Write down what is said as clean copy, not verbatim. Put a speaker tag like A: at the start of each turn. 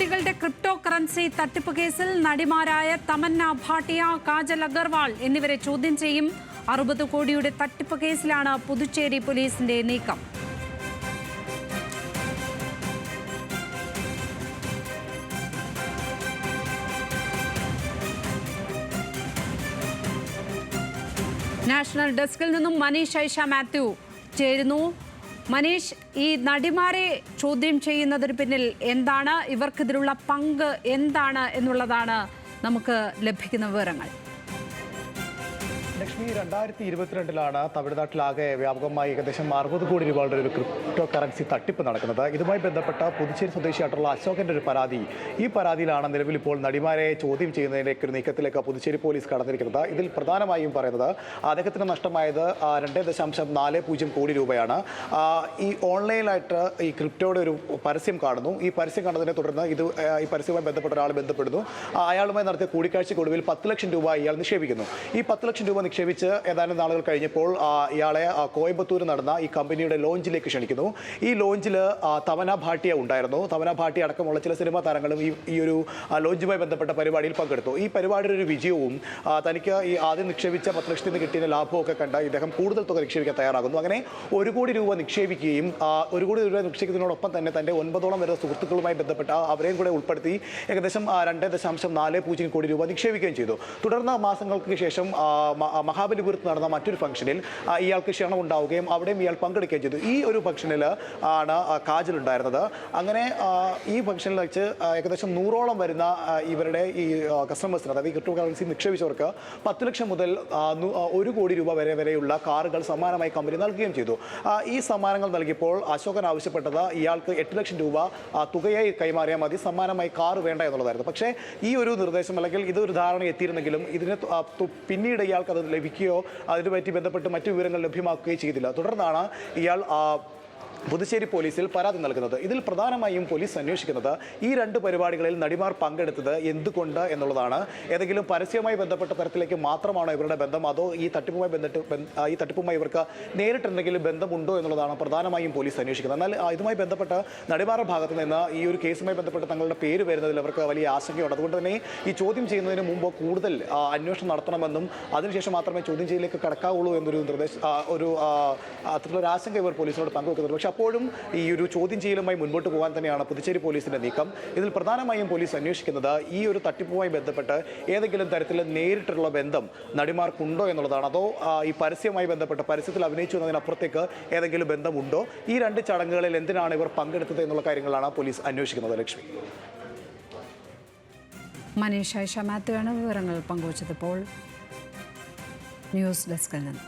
A: കോടികളുടെ crypto currency തട്ടിപ്പ് കേസിൽ നടിമാരായ തമന്ന ഭാട്ടിയ, കാജൽ അഗർവാൾ എന്നിവരെ ചോദ്യം ചെയ്യും. 60 കോടിയുടെ തട്ടിപ്പ് കേസിലാണ് പുതുച്ചേരി പോലീസിന്റെ നീക്കം. നാഷണൽ ഡെസ്കിൽ നിന്നും മനീഷ് ഐഷ മാത്യു ചേരുന്നു. മനീഷ്, ഈ നടിമാരെ ചോദ്യം ചെയ്യുന്നതിന് പിന്നിൽ എന്താണ്, ഇവർക്കിതിലുള്ള പങ്ക് എന്താണ് എന്നുള്ളതാണ് നമുക്ക് ലഭിക്കുന്ന വിവരങ്ങൾ.
B: ലക്ഷ്മി, 2022 തമിഴ്നാട്ടിലാകെ വ്യാപകമായി ഏകദേശം 60 കോടി രൂപയുടെ ഒരു ക്രിപ്റ്റോ കറൻസി തട്ടിപ്പ് നടക്കുന്നത്. ഇതുമായി ബന്ധപ്പെട്ട പുതുച്ചേരി സ്വദേശിയായിട്ടുള്ള അശോകന്റെ ഒരു പരാതി. ഈ പരാതിയിലാണ് നിലവിൽ ഇപ്പോൾ നടിമാരെ ചോദ്യം ചെയ്യുന്നതിൻ്റെ ഒരു നീക്കത്തിലേക്ക് പുതുച്ചേരി പോലീസ് കടന്നിരിക്കുന്നത്. ഇതിൽ പ്രധാനമായും പറയുന്നത് അദ്ദേഹത്തിന് നഷ്ടമായത് 2.40 കോടി രൂപയാണ്. ഈ ഓൺലൈനായിട്ട് ഈ ക്രിപ്റ്റോയുടെ ഒരു പരസ്യം കാണുന്നു. ഈ പരസ്യം കണ്ടതിനെ തുടർന്ന് ഈ പരസ്യവുമായി ബന്ധപ്പെട്ട ഒരാൾ ബന്ധപ്പെടുന്നു. അയാളുമായി നടത്തിയ കൂടിക്കാഴ്ചയ്ക്കൊടുവിൽ 10 ലക്ഷം രൂപ ഇയാൾ നിക്ഷേപിക്കുന്നു. ഈ 10 ലക്ഷം രൂപ നിക്ഷേപിച്ച് ഏതാനും നാളുകൾ കഴിഞ്ഞപ്പോൾ ഇയാളെ കോയമ്പത്തൂർ നടന്ന ഈ കമ്പനിയുടെ ലോഞ്ചിലേക്ക് ക്ഷണിക്കുന്നു. ഈ ലോഞ്ചിൽ തമന്ന ഭാട്ടിയ ഉണ്ടായിരുന്നു. തമന്ന ഭാട്ടിയ അടക്കമുള്ള ചില സിനിമാ താരങ്ങളും ഈ ഒരു ലോഞ്ചുമായി ബന്ധപ്പെട്ട പരിപാടിയിൽ പങ്കെടുത്തു. ഈ പരിപാടിയുടെ ഒരു വിജയവും തനിക്ക് ഈ ആദ്യം നിക്ഷേപിച്ച 10 ലക്ഷത്തിൽ നിന്ന് കിട്ടിയ ലാഭമൊക്കെ കണ്ട് ഇദ്ദേഹം കൂടുതൽ തുക നിക്ഷേപിക്കാൻ തയ്യാറാകുന്നു. അങ്ങനെ 1 കോടി രൂപ നിക്ഷേപിക്കുകയും 1 കോടി രൂപ നിക്ഷേപിക്കുന്നതിനോടൊപ്പം തന്നെ തൻ്റെ 9ഓളം വരുന്ന സുഹൃത്തുക്കളുമായി ബന്ധപ്പെട്ട അവരെയും കൂടെ ഉൾപ്പെടുത്തി ഏകദേശം 2.40 കോടി രൂപ നിക്ഷേപിക്കുകയും ചെയ്തു. തുടർന്ന് മാസങ്ങൾക്ക് ശേഷം മഹാബലിപുരത്ത് നടന്ന മറ്റൊരു ഫംഗ്ഷനിൽ ഇയാൾക്ക് ക്ഷണം ഉണ്ടാവുകയും അവിടെയും ഇയാൾ പങ്കെടുക്കുകയും ചെയ്തു. ഈ ഒരു ഫംഗ്ഷനിൽ ആണ് കാജൽ ഉണ്ടായിരുന്നത്. അങ്ങനെ ഈ ഫംഗ്ഷനിൽ വെച്ച് ഏകദേശം 100ഓളം വരുന്ന ഇവരുടെ ഈ കസ്റ്റമേഴ്സിന്, അതായത് ക്രിപ്റ്റോ കറൻസി നിക്ഷേപിച്ചവർക്ക് 10 ലക്ഷം മുതൽ 1 കോടി രൂപ വരെയുള്ള കാറുകൾ സമ്മാനമായി കമ്പനി നൽകുകയും ചെയ്തു. ഈ സമ്മാനങ്ങൾ നൽകിയപ്പോൾ അശോകൻ ആവശ്യപ്പെട്ടത് ഇയാൾക്ക് 8 ലക്ഷം രൂപ തുകയായി കൈമാറിയാൽ മതി, സമ്മാനമായി കാറ് വേണ്ട എന്നുള്ളതായിരുന്നു. പക്ഷേ ഈ ഒരു നിർദ്ദേശം അല്ലെങ്കിൽ ഇതൊരു ധാരണ എത്തിയിരുന്നെങ്കിലും ഇതിന് പിന്നീട് ഇയാൾക്ക് അത് ലഭിക്കുകയോ അതിനുപറ്റി ബന്ധപ്പെട്ട് മറ്റു വിവരങ്ങൾ ലഭ്യമാക്കുകയോ ചെയ്തില്ല. തുടർന്നാണ് ഇയാൾ പുതുച്ചേരി പോലീസിൽ പരാതി നൽകുന്നത്. ഇതിൽ പ്രധാനമായും പോലീസ് അന്വേഷിക്കുന്നത് ഈ 2 പരിപാടികളിൽ നടിമാർ പങ്കെടുത്തത് എന്തുകൊണ്ട് എന്നുള്ളതാണ്. ഏതെങ്കിലും പരസ്യവുമായി ബന്ധപ്പെട്ട തരത്തിലേക്ക് മാത്രമാണോ ഇവരുടെ ബന്ധം, അതോ ഈ തട്ടിപ്പുമായി ഇവർക്ക് നേരിട്ട് എന്തെങ്കിലും ബന്ധമുണ്ടോ എന്നുള്ളതാണ് പ്രധാനമായും പോലീസ് അന്വേഷിക്കുന്നത്. എന്നാൽ ഇതുമായി ബന്ധപ്പെട്ട് നടിമാരുടെ ഭാഗത്ത് നിന്ന് ഈ ഒരു കേസുമായി ബന്ധപ്പെട്ട് തങ്ങളുടെ പേര് വരുന്നതിൽ അവർക്ക് വലിയ ആശങ്കയുണ്ട്. അതുകൊണ്ട് തന്നെ ഈ ചോദ്യം ചെയ്യുന്നതിന് മുമ്പ് കൂടുതൽ അന്വേഷണം നടത്തണമെന്നും അതിനുശേഷം മാത്രമേ ചോദ്യം ചെയ്യലിലേക്ക് കടക്കാവുള്ളൂ എന്നൊരു അത്തരത്തിലൊരു ആശങ്ക ഇവർ പോലീസിനോട് പങ്കുവെക്കുന്നുണ്ട്. പക്ഷേ അപ്പോഴും ഈ ഒരു ചോദ്യം ചെയ്യലുമായി മുൻപോട്ട് പോകാൻ തന്നെയാണ് പുതുച്ചേരി പോലീസിന്റെ നീക്കം. ഇതിൽ പ്രധാനമായും പോലീസ് അന്വേഷിക്കുന്നത് ഈ ഒരു തട്ടിപ്പുമായി ബന്ധപ്പെട്ട് ഏതെങ്കിലും തരത്തിൽ നേരിട്ടുള്ള ബന്ധം നടിമാർക്കുണ്ടോ എന്നുള്ളതാണ്. അതോ ഈ പരസ്യവുമായി ബന്ധപ്പെട്ട് പരസ്യത്തിൽ അഭിനയിച്ചു എന്നതിനപ്പുറത്തേക്ക് ഏതെങ്കിലും ബന്ധമുണ്ടോ, ഈ 2 ചടങ്ങുകളിൽ എന്തിനാണ് ഇവർ പങ്കെടുത്തത് എന്നുള്ള കാര്യങ്ങളാണ് പോലീസ് അന്വേഷിക്കുന്നത്. ലക്ഷ്മി,
A: മനീഷ് ഐഷ മാത്യു ആണ് വിവരങ്ങൾ പങ്കുവച്ചത്. ഇപ്പോൾ ന്യൂസ് ഡെസ്കിൽ നിന്ന്.